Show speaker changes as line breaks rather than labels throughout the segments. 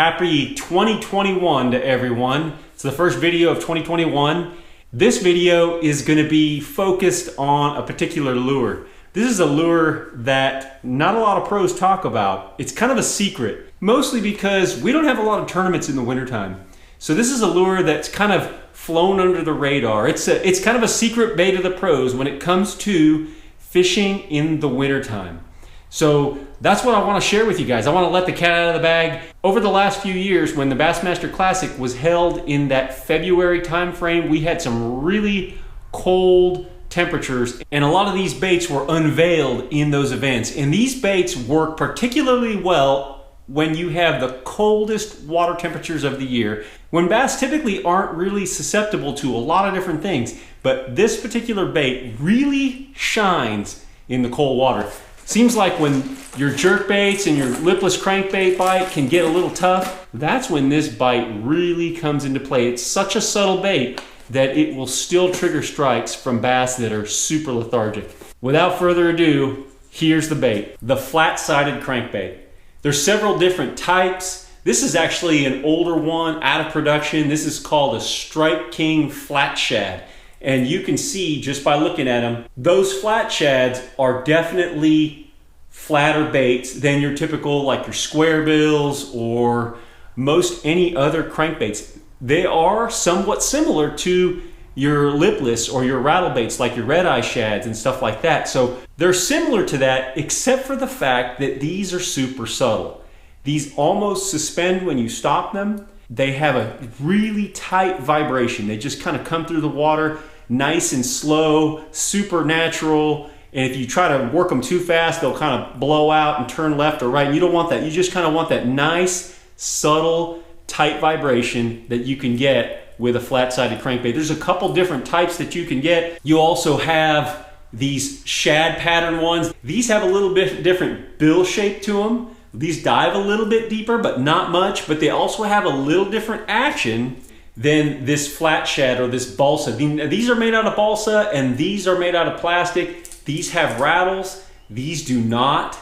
Happy 2021 to everyone. It's the first video of 2021. This video is going to be focused on a particular lure. This is a lure that not a lot of pros talk about. It's kind of a secret, mostly because we don't have a lot of tournaments in the wintertime. So this is a lure that's kind of flown under the radar. It's kind of a secret bait of the pros when it comes to fishing in the wintertime. So that's what I want to share with you guys. I want to let the cat out of the bag. Over the last few years, when the Bassmaster Classic was held in that February time frame, we had some really cold temperatures, and a lot of these baits were unveiled in those events. And these baits work particularly well when you have the coldest water temperatures of the year, when bass typically aren't really susceptible to a lot of different things. But this particular bait really shines in the cold water. Seems like when your jerk baits and your lipless crankbait bite can get a little tough, that's when this bite really comes into play. It's such a subtle bait that it will still trigger strikes from bass that are super lethargic. Without further ado, here's the bait, the flat-sided crankbait. There's several different types. This is actually an older one out of production. This is called a Strike King Flat Shad. And you can see just by looking at them, those flat shads are definitely flatter baits than your typical, like your square bills or most any other crankbaits. They are somewhat similar to your lipless or your rattle baits, like your red eye shads and stuff like that. So they're similar to that, except for the fact that these are super subtle. These almost suspend when you stop them. They have a really tight vibration. They just kind of come through the water nice and slow, super natural. And if you try to work them too fast, they'll kind of blow out and turn left or right. And you don't want that. You just kind of want that nice, subtle, tight vibration that you can get with a flat-sided crankbait. There's a couple different types that you can get. You also have these shad pattern ones. These have a little bit different bill shape to them. These dive a little bit deeper, but not much. But they also have a little different action than this flat shad or this balsa. These are made out of balsa and these are made out of plastic. These have rattles, these do not.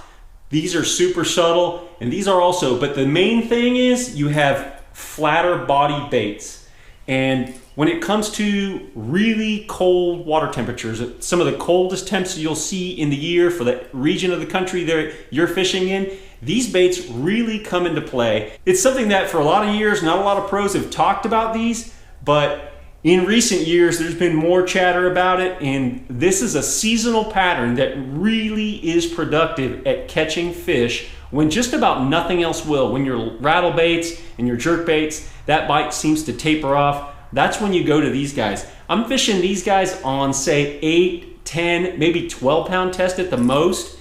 These are super subtle, and these are also, but the main thing is you have flatter body baits. And when it comes to really cold water temperatures, some of the coldest temps you'll see in the year for the region of the country that you're fishing in, these baits really come into play. It's something that for a lot of years, not a lot of pros have talked about these, but in recent years, there's been more chatter about it, and this is a seasonal pattern that really is productive at catching fish when just about nothing else will. When your rattle baits and your jerk baits, that bite seems to taper off. That's when you go to these guys. I'm fishing these guys on, say, 8, 10, maybe 12-pound test at the most.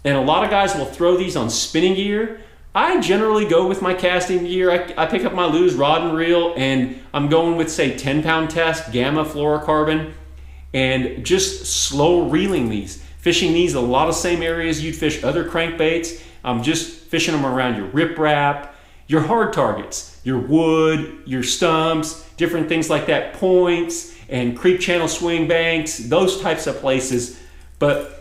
And a lot of guys will throw these on spinning gear. I generally go with my casting gear. I pick up my Lew's rod and reel, and I'm going with, say, 10-pound test, gamma fluorocarbon, and just slow reeling these. Fishing these a lot of same areas you'd fish other crankbaits. I'm just fishing them around your riprap, your hard targets, your wood, your stumps, different things like that, points and creek channel swing banks, those types of places. But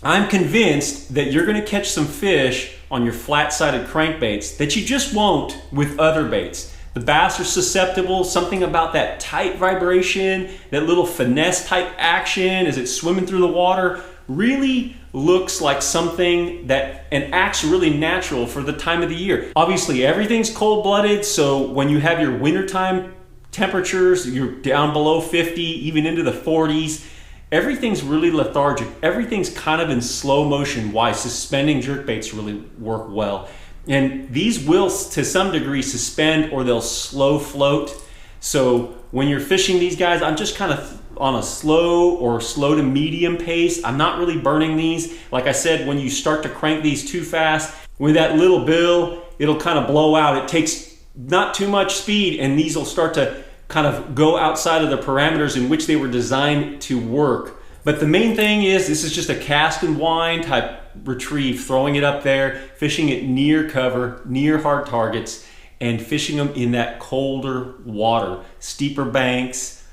I'm convinced that you're going to catch some fish on your flat-sided crankbaits that you just won't with other baits. The bass are susceptible, something about that tight vibration, that little finesse type action as it's swimming through the water really looks like something that and acts really natural for the time of the year. Obviously, everything's cold-blooded, so when you have your wintertime temperatures, you're down below 50, even into the 40s, everything's really lethargic. Everything's kind of in slow motion. Why suspending jerkbaits really work well. And these will, to some degree, suspend or they'll slow float. So when you're fishing these guys, I'm just kind of on a slow or slow to medium pace. I'm not really burning these. Like I said, when you start to crank these too fast, with that little bill, it'll kind of blow out. It takes not too much speed, and these will start to kind of go outside of the parameters in which they were designed to work. But the main thing is this is just a cast and wind type retrieve, throwing it up there, fishing it near cover, near hard targets, and fishing them in that colder water, steeper banks,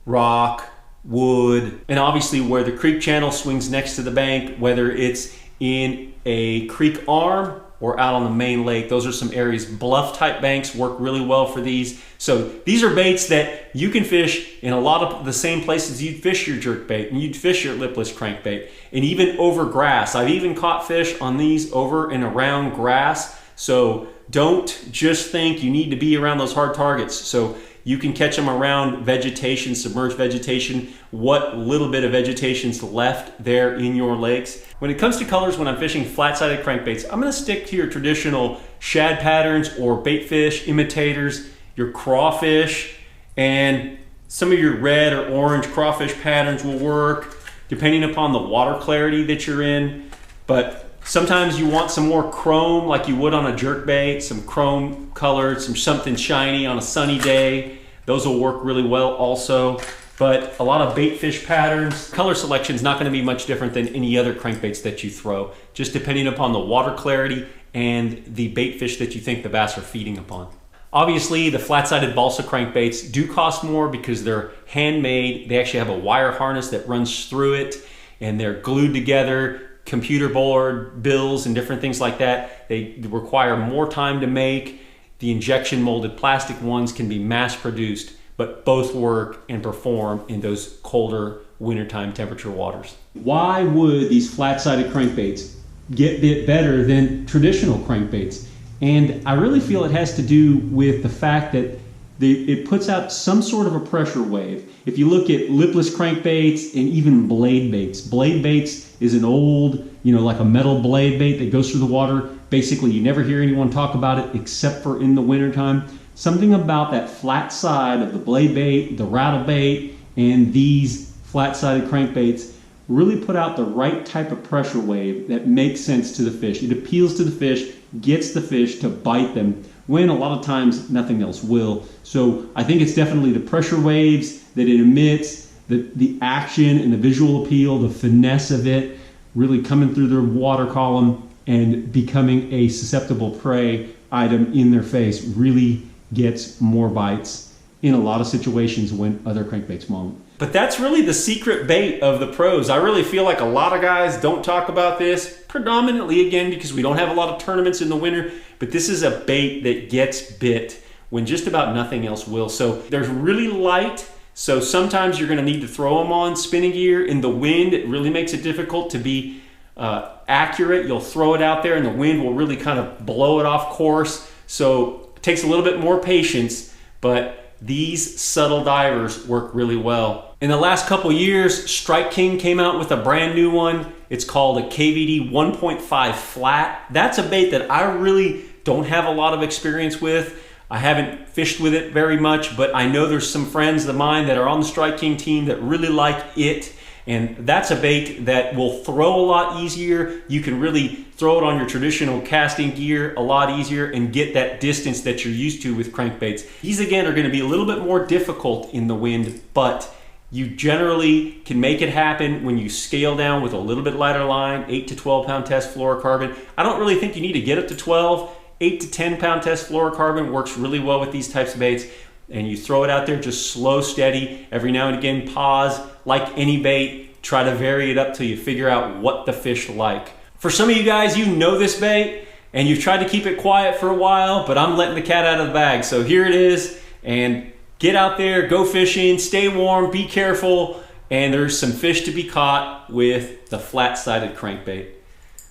rock, wood, and obviously where the creek channel swings next to the bank, whether it's in a creek arm or out on the main lake. Those are some areas. Bluff type banks work really well for these. So these are baits that you can fish in a lot of the same places you'd fish your jerkbait and you'd fish your lipless crankbait, and even over grass. I've even caught fish on these over and around grass. So don't just think you need to be around those hard targets. So you can catch them around vegetation, submerged vegetation, what little bit of vegetation's left there in your lakes. When it comes to colors, when I'm fishing flat-sided crankbaits, I'm gonna stick to your traditional shad patterns or bait fish imitators, your crawfish, and some of your red or orange crawfish patterns will work depending upon the water clarity that you're in. But sometimes you want some more chrome like you would on a jerkbait, some chrome colored, something shiny on a sunny day. Those will work really well also. But a lot of bait fish patterns, color selection is not going to be much different than any other crankbaits that you throw, just depending upon the water clarity and the bait fish that you think the bass are feeding upon. Obviously, the flat-sided balsa crankbaits do cost more because they're handmade. They actually have a wire harness that runs through it, and they're glued together, computer board, bills, and different things like that. They require more time to make. The injection molded plastic ones can be mass produced, but both work and perform in those colder wintertime temperature waters. Why would these flat-sided crankbaits get bit better than traditional crankbaits? And I really feel it has to do with the fact that it puts out some sort of a pressure wave. If you look at lipless crankbaits and even blade baits is an old, like a metal blade bait that goes through the water. Basically, you never hear anyone talk about it except for in the wintertime. Something about that flat side of the blade bait, the rattle bait, and these flat-sided crankbaits really put out the right type of pressure wave that makes sense to the fish. It appeals to the fish, gets the fish to bite them, when a lot of times nothing else will. So I think it's definitely the pressure waves that it emits, the action and the visual appeal, the finesse of it, really coming through their water column and becoming a susceptible prey item in their face really gets more bites in a lot of situations when other crankbaits won't. But that's really the secret bait of the pros. I really feel like a lot of guys don't talk about this, predominantly again because we don't have a lot of tournaments in the winter, but this is a bait that gets bit when just about nothing else will. So they're really light, so sometimes you're going to need to throw them on spinning gear. In the wind, it really makes it difficult to be accurate. You'll throw it out there and the wind will really kind of blow it off course. So it takes a little bit more patience, but these subtle divers work really well. In the last couple years, Strike King came out with a brand new one. It's called a KVD 1.5 flat. That's a bait that I really don't have a lot of experience with. I haven't fished with it very much, but I know there's some friends of mine that are on the Strike King team that really like it. And that's a bait that will throw a lot easier. You can really throw it on your traditional casting gear a lot easier and get that distance that you're used to with crankbaits. These again are going to be a little bit more difficult in the wind, but you generally can make it happen when you scale down with a little bit lighter line, 8 to 12 pound test fluorocarbon. I don't really think you need to get up to 12. 8 to 10 pound test fluorocarbon works really well with these types of baits. And you throw it out there just slow, steady. Every now and again, pause. Like any bait, try to vary it up till you figure out what the fish like. For some of you guys, you know this bait and you've tried to keep it quiet for a while, but I'm letting the cat out of the bag. So here it is, and get out there, go fishing, stay warm, be careful, and there's some fish to be caught with the flat-sided crankbait.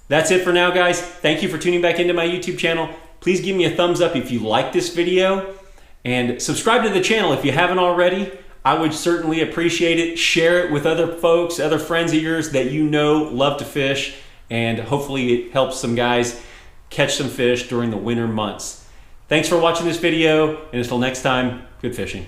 That's it for now, guys. Thank you for tuning back into my YouTube channel. Please give me a thumbs up if you like this video, and subscribe to the channel if you haven't already. I would certainly appreciate it. Share it with other folks, other friends of yours that you know love to fish, and hopefully it helps some guys catch some fish during the winter months. Thanks for watching this video, and until next time, good fishing.